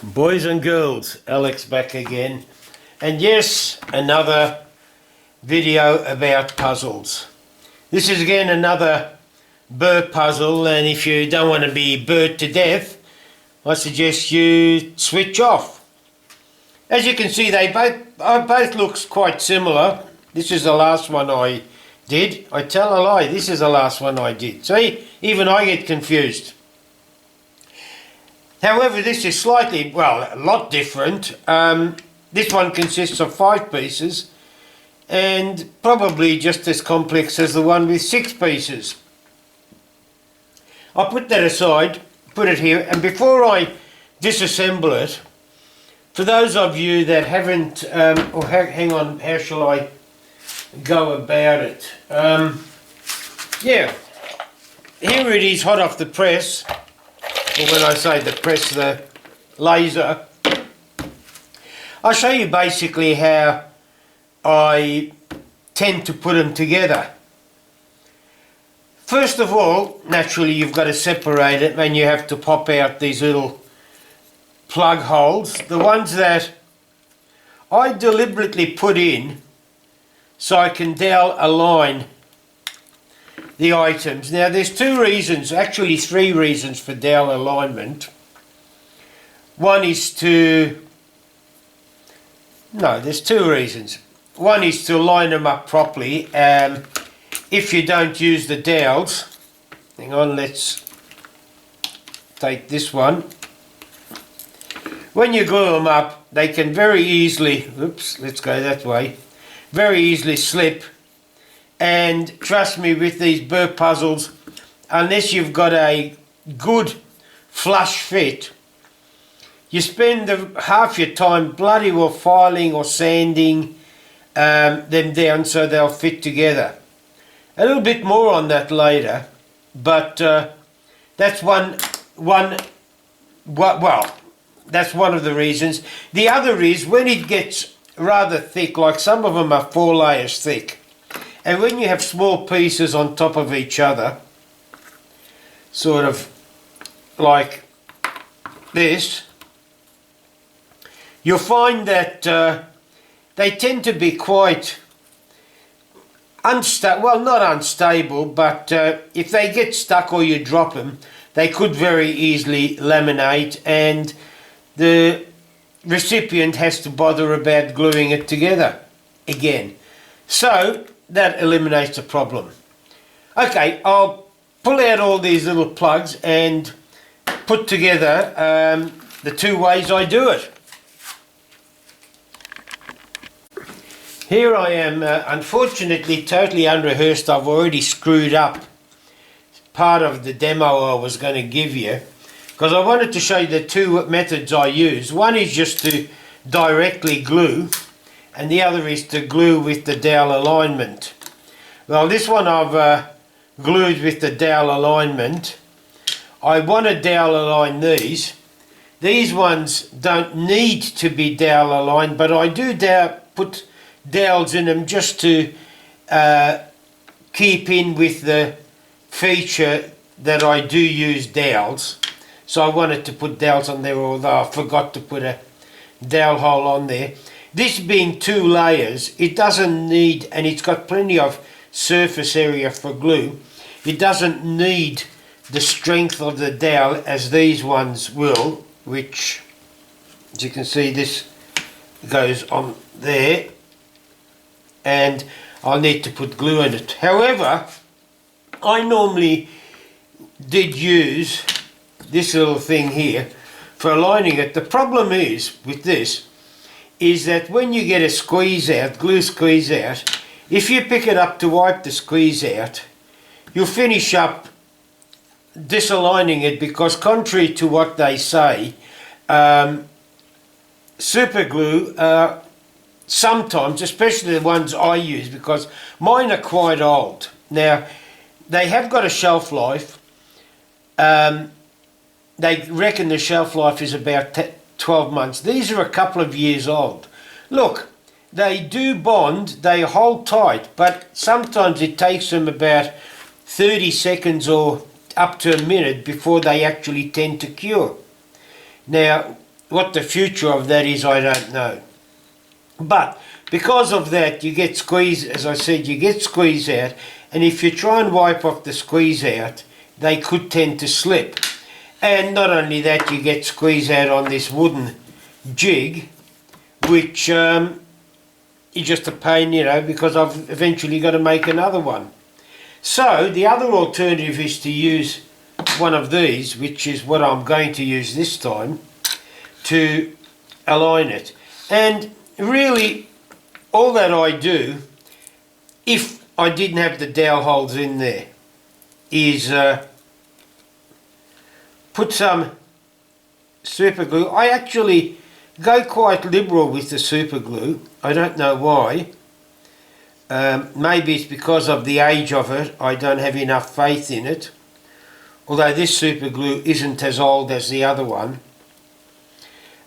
Boys and girls, Alex back again, and yes, another video about puzzles. This is again another Burr puzzle, and if you don't want to be burnt to death, I suggest you switch off. As you can see, they both looks quite similar. This is the last one I did. I tell a lie, this is the last one I did. See, even I get confused. However, this is slightly, well, a lot different. This one consists of 5 pieces and probably just as complex as the one with 6 pieces. I'll put that aside, put it here, and before I disassemble it, for those of you that haven't, hang on, how shall I go about it? Yeah, here it is hot off the press. Or when I say the press, the laser. I'll show you basically how I tend to put them together. First of all, naturally you've got to separate it and you have to pop out these little plug holes. The ones that I deliberately put in so I can dowel align the items. Now there's 2 reasons, actually 3 reasons for dowel alignment. One is to, no, there's 2 reasons. One is to line them up properly. If you don't use the dowels, hang on, let's take this one. When you glue them up, they can very easily, oops, let's go that way, very easily slip. And trust me, with these Burr puzzles, unless you've got a good flush fit, you spend half your time bloody well filing or sanding them down so they'll fit together. A little bit more on that later, but that's well, that's one of the reasons. The other is when it gets rather thick, like some of them are 4 layers thick. And when you have small pieces on top of each other, sort of like this, you'll find that they tend to be quite unstable, well, not unstable, but if they get stuck or you drop them, they could very easily laminate, and the recipient has to bother about gluing it together again. So that eliminates the problem. Okay, I'll pull out all these little plugs and put together the 2 ways I do it. Here I am, unfortunately totally unrehearsed. I've already screwed up part of the demo I was going to give you, because I wanted to show you the 2 methods I use. One is just to directly glue, and the other is to glue with the dowel alignment. Well, this one I've glued with the dowel alignment. I want to dowel align these. These ones don't need to be dowel aligned, but I do put dowels in them just to keep in with the feature that I do use dowels. So I wanted to put dowels on there, although I forgot to put a dowel hole on there. This being 2 layers, it doesn't need, and it's got plenty of surface area for glue, it doesn't need the strength of the dowel as these ones will, which, as you can see, this goes on there, and I'll need to put glue in it. However, I normally did use this little thing here for aligning it. The problem is with this is that when you get a squeeze out, glue squeeze out, if you pick it up to wipe the squeeze out, you'll finish up disaligning it, because contrary to what they say, super glue sometimes, especially the ones I use, because mine are quite old. Now, they have got a shelf life. They reckon the shelf life is about 12 months. These are a couple of years old. Look, they do bond, they hold tight, but sometimes it takes them about 30 seconds or up to a minute before they actually tend to cure. Now, what the future of that is, I don't know. But because of that, you get squeeze, as I said, you get squeeze out, and if you try and wipe off the squeeze out, they could tend to slip. And not only that, you get squeeze out on this wooden jig, which is just a pain, you know, because I've eventually got to make another one. So the other alternative is to use one of these, which is what I'm going to use this time, to align it. And really, all that I do, if I didn't have the dowel holes in there, is put some super glue. I actually go quite liberal with the super glue. I don't know why. Maybe it's because of the age of it. I don't have enough faith in it. Although this super glue isn't as old as the other one.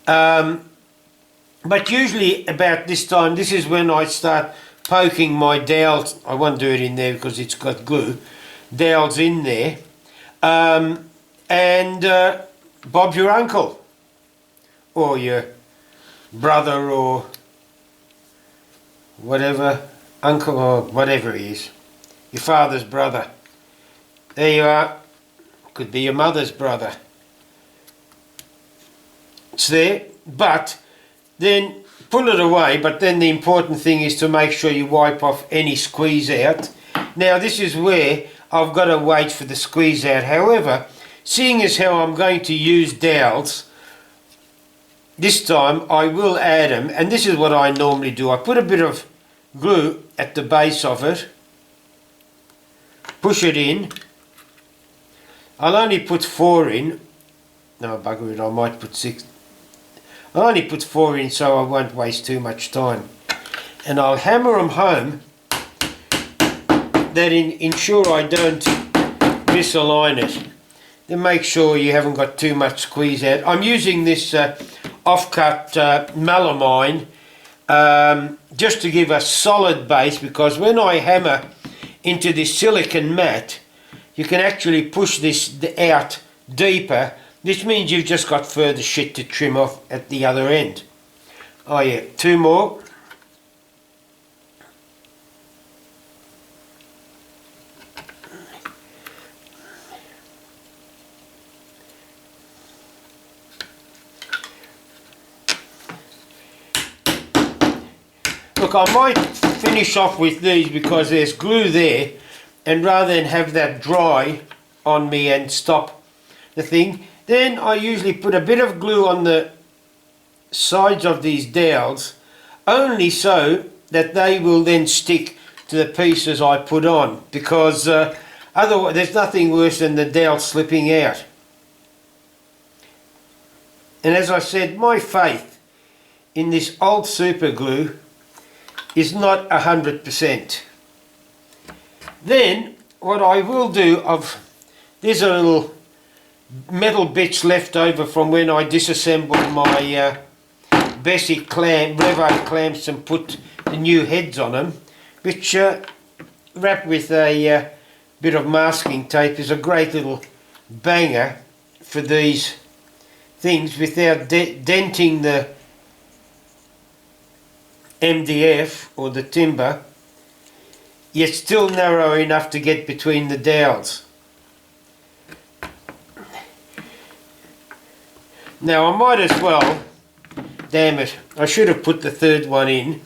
But usually about this time, this is when I start poking my dowels. I won't do it in there because it's got glue. Dowels in there. And Bob's your uncle. Or your brother or whatever. Uncle or whatever he is. Your father's brother. There you are. Could be your mother's brother. It's there. But then pull it away, but then the important thing is to make sure you wipe off any squeeze out. Now this is where I've got to wait for the squeeze out. However, seeing as how I'm going to use dowels, this time I will add them, and this is what I normally do. I put a bit of glue at the base of it, push it in. I'll only put 4 in. No, bugger it, I might put 6. I'll only put 4 in so I won't waste too much time. And I'll hammer them home, that ensure I don't misalign it. Then make sure you haven't got too much squeeze out. I'm using this offcut melamine just to give a solid base, because when I hammer into this silicon mat, you can actually push this out deeper. This means you've just got further shit to trim off at the other end. Oh yeah, 2 more. Look, I might finish off with these because there's glue there, and rather than have that dry on me and stop the thing, then I usually put a bit of glue on the sides of these dowels, only so that they will then stick to the pieces I put on, because otherwise there's nothing worse than the dowel slipping out. And as I said, my faith in this old super glue is not 100%. Then what I will do, there's a little metal bits left over from when I disassembled my Bessie Revo clamps and put the new heads on them, which wrapped with a bit of masking tape is a great little banger for these things without denting the MDF or the timber, yet still narrow enough to get between the dowels. Now I might as well, damn it, I should have put the third one in.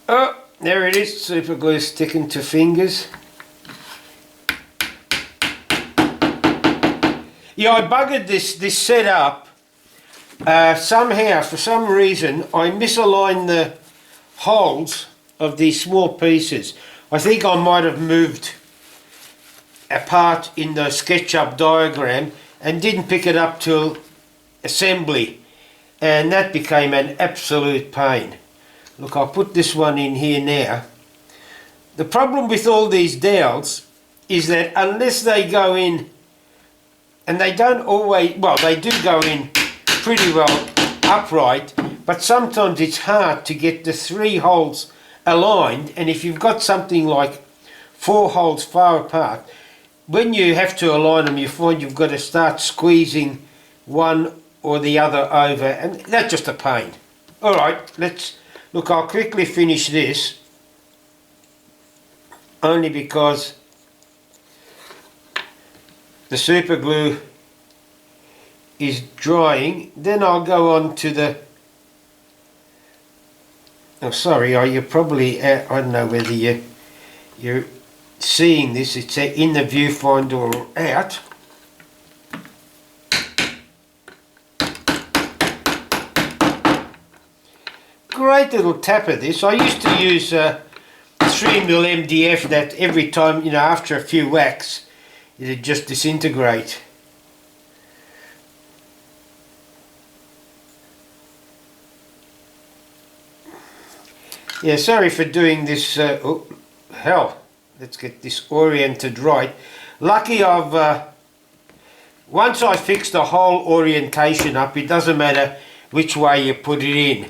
Oh, there it is, super glue sticking to fingers. Yeah, I buggered this setup. Somehow, for some reason, I misaligned the holes of these small pieces. I think I might have moved a part in the SketchUp diagram and didn't pick it up till assembly, and that became an absolute pain. Look, I'll put this one in here now. The problem with all these dowels is that unless they go in, and they don't always, well, they do go in pretty well upright, but sometimes it's hard to get the 3 holes aligned, and if you've got something like 4 holes far apart, when you have to align them, you find you've got to start squeezing one or the other over, and that's just a pain. Alright, let's look. I'll quickly finish this, only because the super glue is drying. Then I'll go on to the, oh sorry, you probably, I don't know whether you're seeing this, it's in the viewfinder or out. Great little tapper this. I used to use 3mm MDF that every time, you know, after a few whacks, it'd just disintegrate. Yeah, sorry for doing this. Oh, hell. Let's get this oriented right. Lucky I've, once I fix the whole orientation up, it doesn't matter which way you put it in.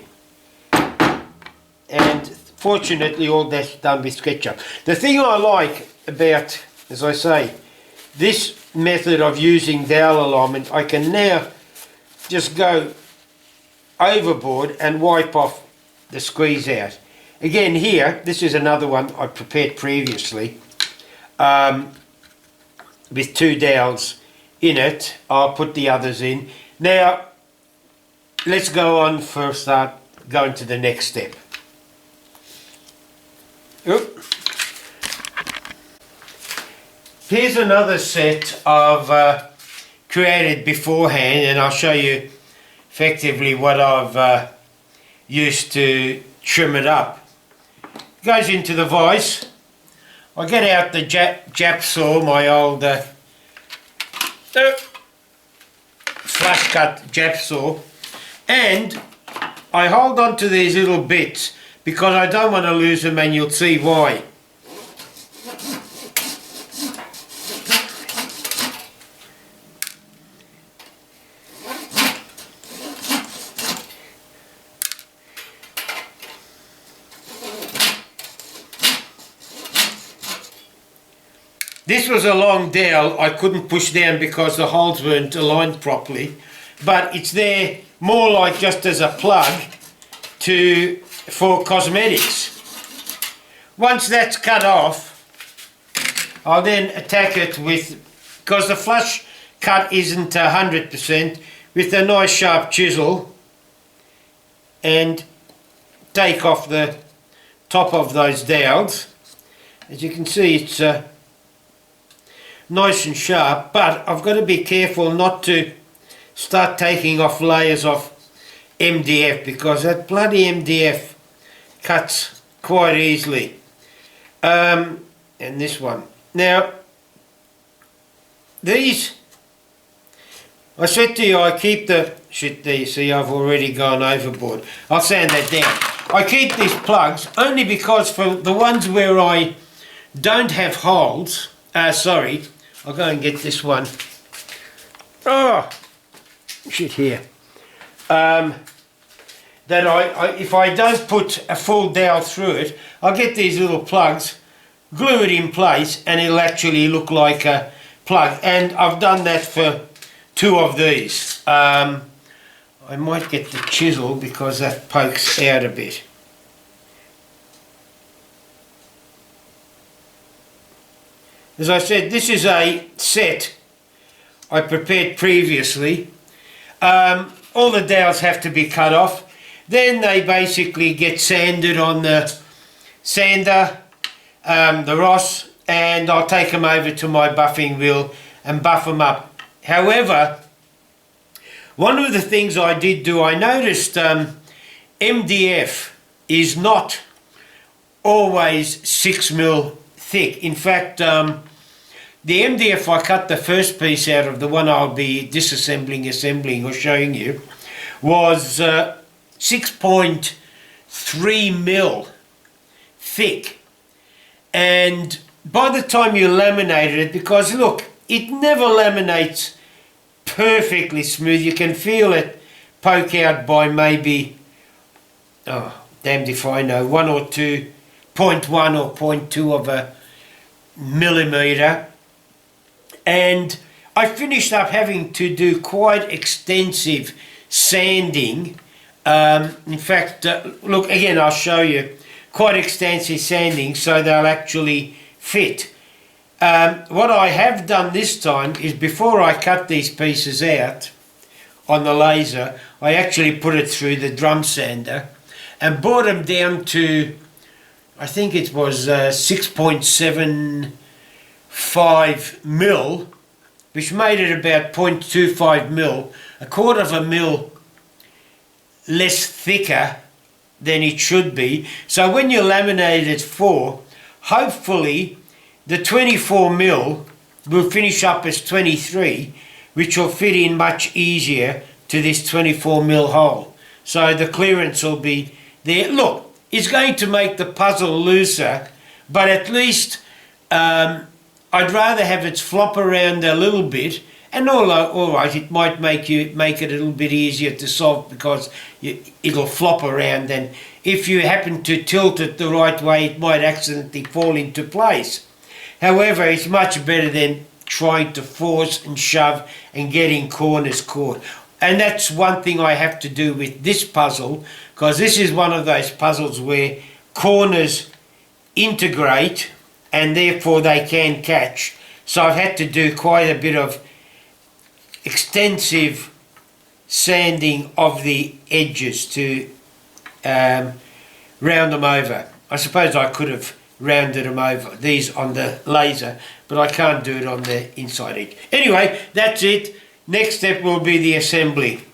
And fortunately all that's done with SketchUp. The thing I like about, as I say, this method of using dowel alignment, I can now just go overboard and wipe off the squeeze out. Again here, this is another one I prepared previously with 2 dowels in it. I'll put the others in. Now let's go on for start going to the next step. Oop. Here's another set I've created beforehand, and I'll show you effectively what I've used to trim it up. Goes into the vise. I get out the Jap saw, my old flush cut Jap saw, and I hold on to these little bits because I don't want to lose them, and you'll see why. This was a long dowel I couldn't push down because the holes weren't aligned properly, but it's there more like just as a plug for cosmetics. Once that's cut off, I'll then attack it with, because the flush cut isn't 100%, with a nice sharp chisel, and take off the top of those dowels. As you can see, it's nice and sharp, but I've got to be careful not to start taking off layers of MDF, because that bloody MDF cuts quite easily. And this one. Now, these, I said to you, I keep the, shit there, you see I've already gone overboard. I'll sand that down. I keep these plugs only because for the ones where I don't have holes, sorry, I'll go and get this one. Oh, shit here. That if I don't put a full dowel through it, I'll get these little plugs, glue it in place, and it'll actually look like a plug. And I've done that for 2 of these. I might get the chisel because that pokes out a bit. As I said, this is a set I prepared previously. All the dowels have to be cut off. Then they basically get sanded on the sander, the Ross, and I'll take them over to my buffing wheel and buff them up. However, one of the things I did do, I noticed MDF is not always 6mm thick. In fact, the MDF I cut the first piece out of, the one I'll be disassembling, assembling or showing you, was 6.3mm thick. And by the time you laminated it, because look, it never laminates perfectly smooth, you can feel it poke out by maybe oh, damned if I know, 1 or 2, 0.1 or 0.2 of a millimetre. And I finished up having to do quite extensive sanding. In fact, look, again, I'll show you, quite extensive sanding so they'll actually fit. What I have done this time is, before I cut these pieces out on the laser, I actually put it through the drum sander and brought them down to, I think it was 6.75 mil, which made it about 0.25 mil, a quarter of a mil less thicker than it should be. So when you laminate it for, hopefully the 24 mil will finish up as 23, which will fit in much easier to this 24 mil hole. So the clearance will be there. Look, it's going to make the puzzle looser, but at least I'd rather have it flop around a little bit. And all right, it might make it a little bit easier to solve because it'll flop around, and if you happen to tilt it the right way, it might accidentally fall into place. However, it's much better than trying to force and shove and getting corners caught. And that's one thing I have to do with this puzzle, because this is one of those puzzles where corners integrate and therefore they can catch. So I've had to do quite a bit of extensive sanding of the edges to round them over. I suppose I could have rounded them over, these on the laser, but I can't do it on the inside edge. Anyway, that's it. Next step will be the assembly.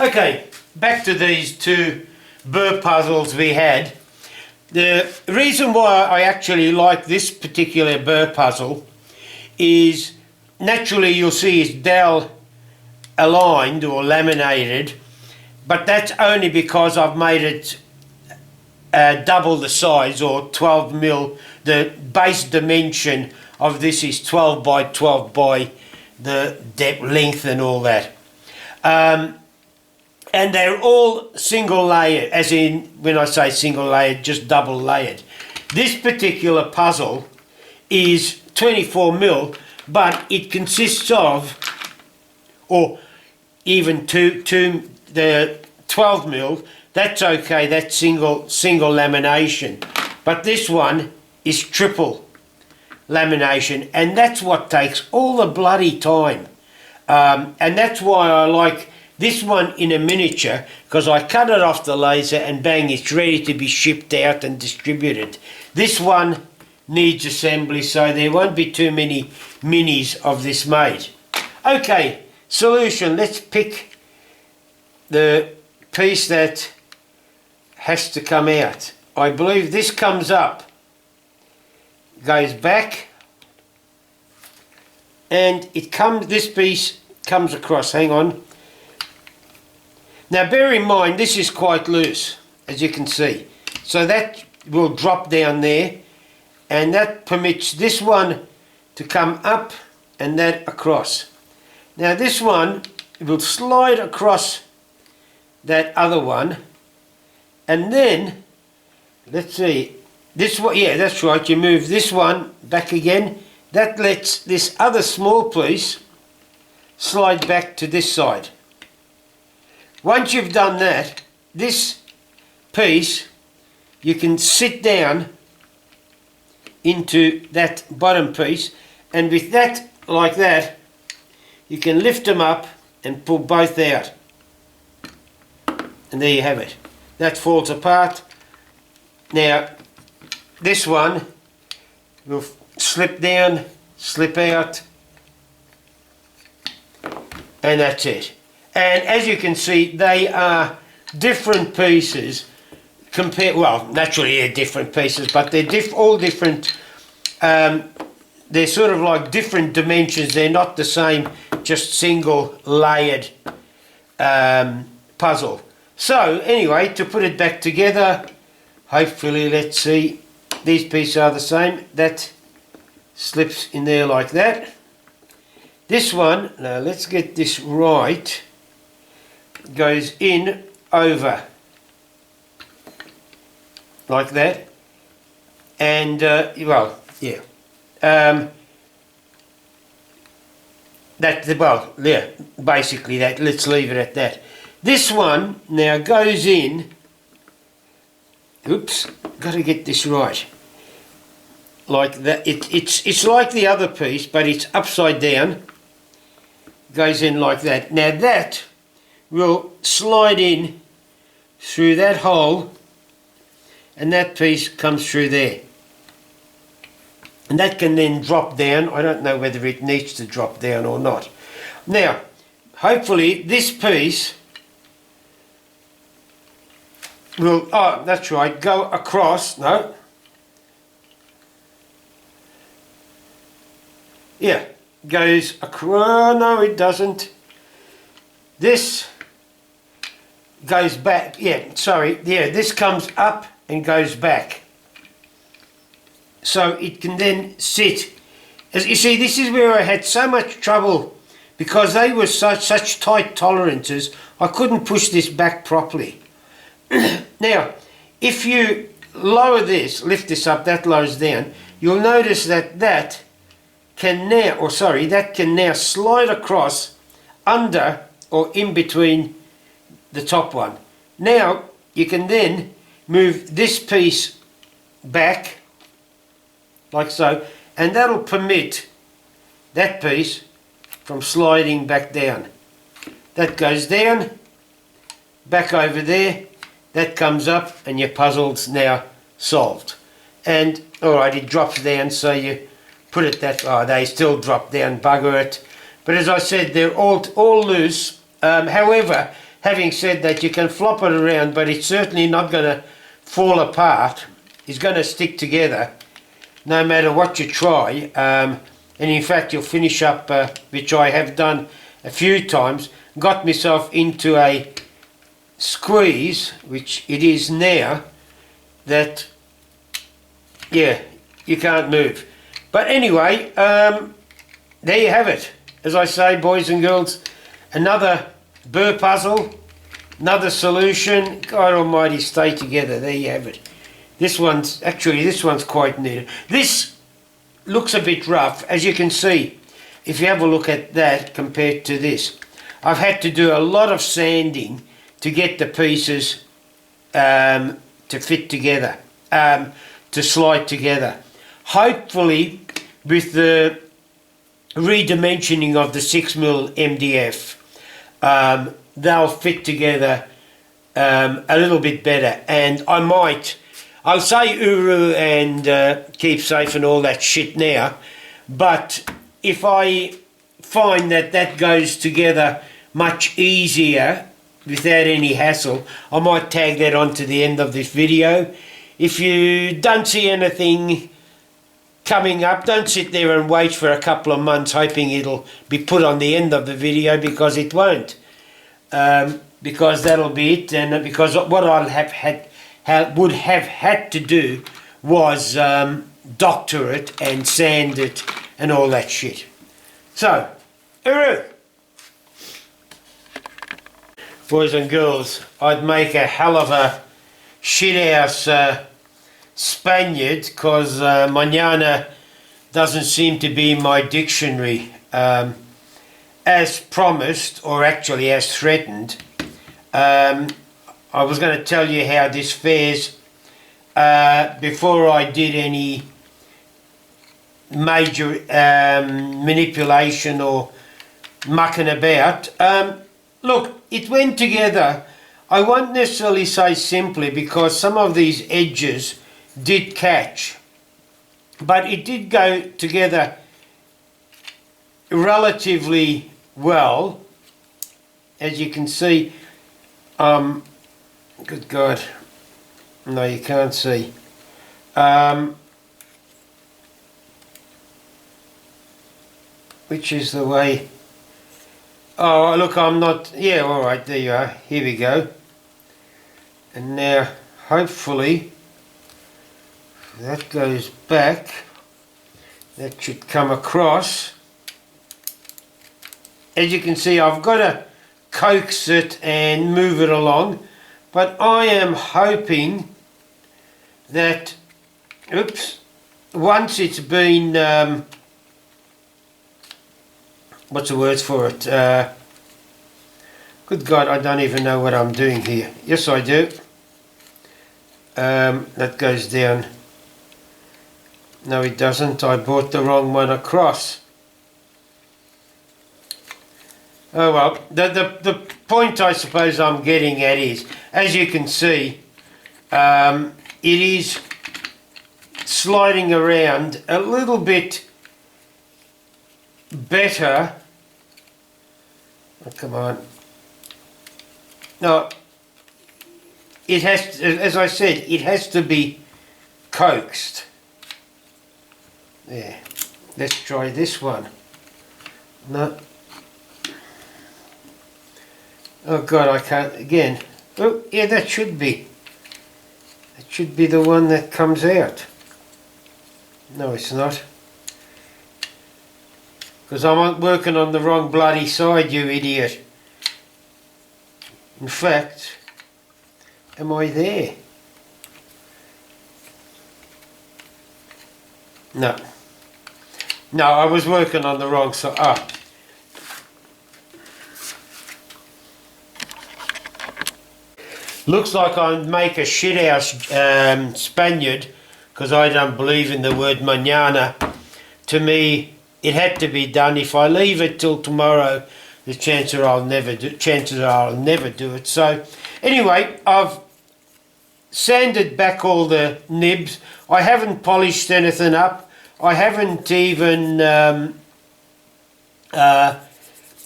Okay, back to these two Burr puzzles we had. The reason why I actually like this particular Burr puzzle is, naturally you'll see it's Dowel aligned or laminated, but that's only because I've made it double the size, or 12 mil. The base dimension of this is 12 by 12 by the depth, length and all that. And they're all single layered, as in, when I say single layered, just double layered. This particular puzzle is 24 mil, but it consists of, or even the 12 mil, that's okay, that's single lamination. But this one is triple lamination, and that's what takes all the bloody time. And that's why I like this one in a miniature, because I cut it off the laser and bang, it's ready to be shipped out and distributed. This one needs assembly, so there won't be too many minis of this made. Okay, solution. Let's pick the piece that has to come out. I believe this comes up, goes back, and this piece comes across. Hang on. Now bear in mind, this is quite loose, as you can see. So that will drop down there, and that permits this one to come up and that across. Now this one will slide across that other one, and then, let's see, this one, yeah, that's right, you move this one back again. That lets this other small piece slide back to this side. Once you've done that, this piece, you can sit down into that bottom piece, and with that, like that, you can lift them up and pull both out. And there you have it. That falls apart. Now, this one will slip down, slip out, and that's it. And as you can see, they are different pieces well, naturally they're different pieces, but they're all different. They're sort of like different dimensions. They're not the same, just single layered puzzle. So anyway, to put it back together, hopefully, let's see, these pieces are the same. That slips in there like that. This one, now let's get this right, goes in over like that, and well, yeah, yeah, basically that. Let's leave it at that. This one now goes in. Oops, got to get this right. Like that. It's like the other piece, but it's upside down. Goes in like that. Now that will slide in through that hole, and that piece comes through there. And that can then drop down. I don't know whether it needs to drop down or not. Now, hopefully this piece will, oh, that's right, go across, no. Yeah, goes across, no it doesn't. This goes back, yeah, sorry, yeah, this comes up and goes back. So it can then sit. As you see, this is where I had so much trouble because they were such tight tolerances, I couldn't push this back properly. Now, if you lower this, lift this up, that lowers down, you'll notice that that can now slide across under or in between the top one. Now, you can then move this piece back like so, and that'll permit that piece from sliding back down. That goes down, back over there, that comes up, and your puzzle's now solved. And alright, it drops down, so you put it that, oh, they still drop down, bugger it. But as I said, they're all loose. However, having said that, you can flop it around, but it's certainly not going to fall apart. It's going to stick together no matter what you try, and in fact you'll finish up, which I have done a few times, got myself into a squeeze, which it is now, that, yeah, you can't move. But anyway, there you have it. As I say, boys and girls, another Burr puzzle, another solution. God almighty, stay together. There you have it. This one's quite neat. This looks a bit rough, as you can see, if you have a look at that compared to this. I've had to do a lot of sanding to get the pieces to fit together, to slide together. Hopefully, with the redimensioning of the 6mm MDF, they'll fit together a little bit better, and I'll say Uru and keep safe and all that shit now, but if I find that that goes together much easier without any hassle, I might tag that on to the end of this video. If you don't see anything coming up, don't sit there and wait for a couple of months hoping it'll be put on the end of the video, because it won't. Because that'll be it, and because what I'll would have had to do was doctor it and sand it and all that shit. So, Uru! Boys and girls, I'd make a hell of a shithouse Spaniard, because mañana doesn't seem to be in my dictionary. As promised, or actually as threatened, I was going to tell you how this fares before I did any major manipulation or mucking about. Look, it went together. I won't necessarily say simply, because some of these edges did catch, but it did go together relatively well, as you can see. Good God, no, you can't see. Which is the way? Oh, look, I'm not, yeah, all right, there you are, here we go. And now, hopefully, that goes back, that should come across. as you can see, I've got to coax it and move it along, but I am hoping that, oops, once it's been, what's the words for it? Good God, I don't even know what I'm doing here. Yes, I do. That goes down. No, it doesn't. I brought the wrong one across. Oh well, the point I suppose I'm getting at is, as you can see, it is sliding around a little bit better. Oh, come on. No, it has, as I said, it has to be coaxed. There. Let's try this one. No. Oh God, I can't again. Oh, yeah, that should be. That should be the one that comes out. No, it's not. Because I'm working on the wrong bloody side, you idiot. In fact, am I there? No. No, I was working on the wrong side. Ah. Looks like I make a shithouse Spaniard, because I don't believe in the word mañana. To me, it had to be done. If I leave it till tomorrow, the chances are I'll never do it. So, anyway, I've sanded back all the nibs. I haven't polished anything up. I haven't even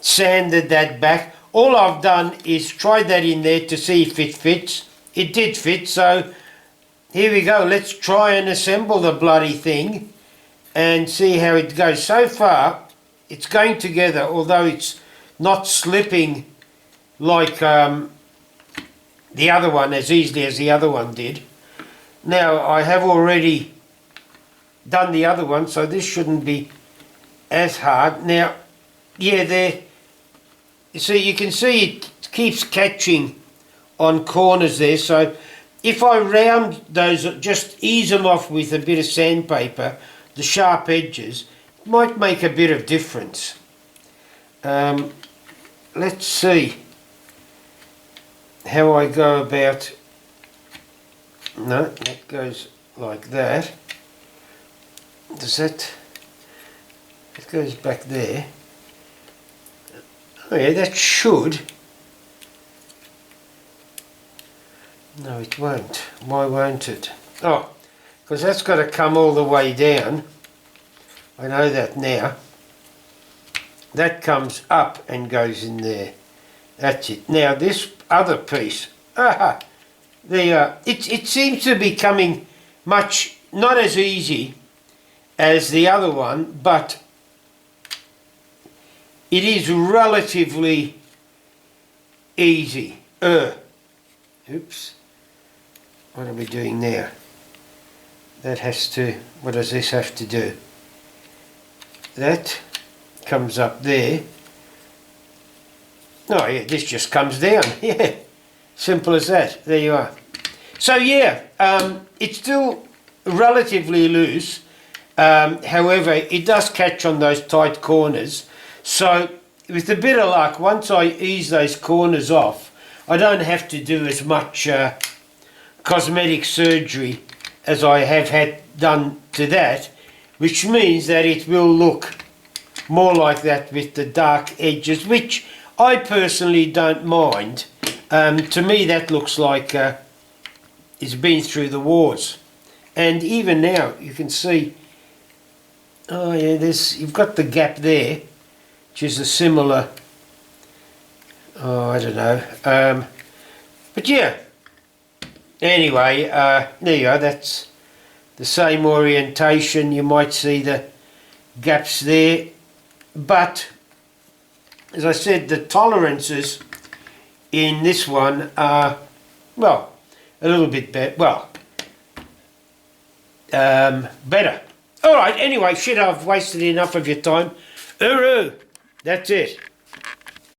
sanded that back. All I've done is try that in there to see if it fits. It did fit, so here we go. Let's try and assemble the bloody thing and see how it goes. So far, it's going together, although it's not slipping like the other one, as easily as the other one did. Now, I have already done the other one, so this shouldn't be as hard. Now, yeah, there. So you can see it keeps catching on corners there, so if I round those, just ease them off with a bit of sandpaper, the sharp edges, it might make a bit of difference. Let's see how I go about. No, that goes like that. Does that? It goes back there. Oh yeah, that should. No, it won't. Why won't it? Oh, because that's got to come all the way down. I know that now. That comes up and goes in there. That's it. Now this other piece. Aha! There you are. It seems to be coming much, not as easy as the other one, but it is relatively easy. Oops. What are we doing now? That has to, what does this have to do? That comes up there. Oh yeah, this just comes down. Yeah, simple as that. There you are. So yeah, it's still relatively loose. However, it does catch on those tight corners. So with a bit of luck, once I ease those corners off, I don't have to do as much cosmetic surgery as I have had done to that, which means that it will look more like that with the dark edges, which I personally don't mind. To me that looks like it's been through the wars. And even now you can see, oh yeah, you've got the gap there, which is a similar, oh I don't know, but yeah, anyway, there you go, that's the same orientation. You might see the gaps there, but as I said, the tolerances in this one are, well, a little bit better, well, better. Alright, anyway, shit, I've wasted enough of your time. Uru! That's it.